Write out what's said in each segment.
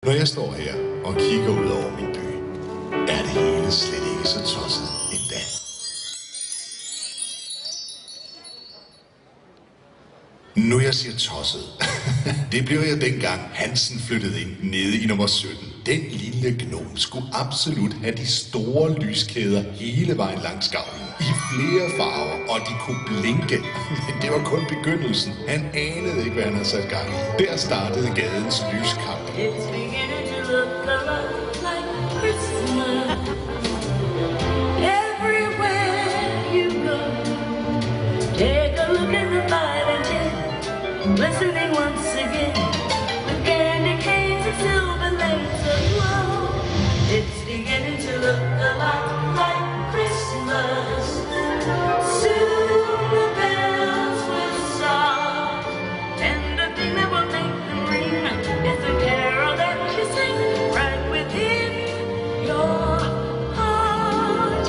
Når jeg står her og kigger ud over min by, er det hele slet ikke så tosset endda. Nu jeg siger tosset, det blev jeg dengang Hansen flyttede ind nede i nummer 17. Den lille gnom skulle absolut have de store lyskæder hele vejen langs gavlen i flere farver, og de kunne blinke. Men det var kun begyndelsen. Han anede ikke, hvad han havde sat gang i. Der startede gadens lyskamp. Listening once again, the candy canes and silver lanes aglow. It's beginning to look a lot like Christmas. Soon the bells will start, and the thing that will make them ring is the carol that you sing right within your heart.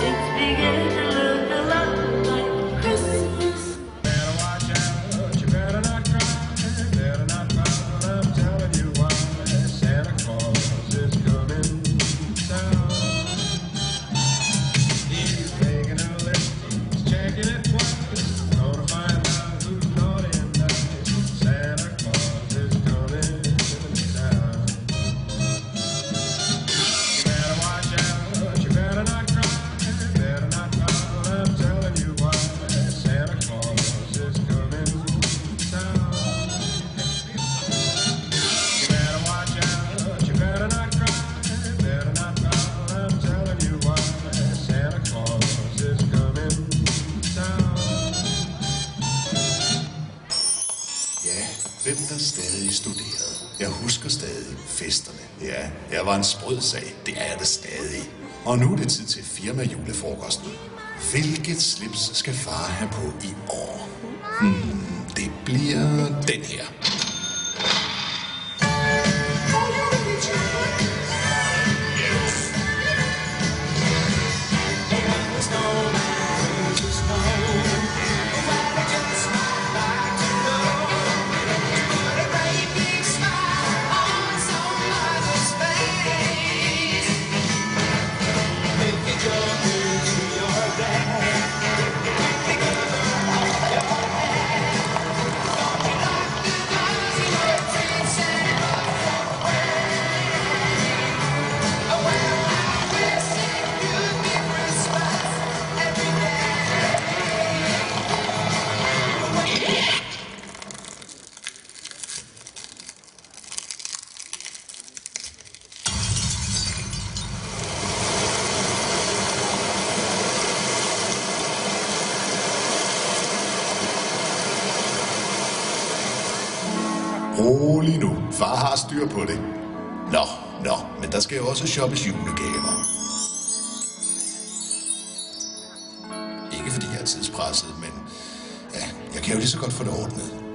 It's beginning to look a lot like Christmas. Better watch out, you better not cry. Better not cry, I'm telling you why. Santa Claus is coming to town. He's making a list, he's checking it twice. Gonna find out who's naughty and nice. Santa Claus is coming to town. You better watch out, you better not cry. Better not cry, I'm telling you why. Santa Claus is coming to town. You better watch out, you better not cry. Better not cry, I'm telling you why. Santa Claus is coming to town. Ja, hvem der stadig studerede. Jeg husker stadig festerne. Ja, jeg var en sprød sag. Det er jeg da stadig. Og nu er det tid til firma-julefrokosten. Hvilket slips skal far have på i år? Det bliver den her. Rolig nu. Far har styr på det. Nå, men der skal jo også shoppes julegaver. Ikke fordi jeg er tidspresset, men ja, jeg kan jo lige så godt få det ordnet.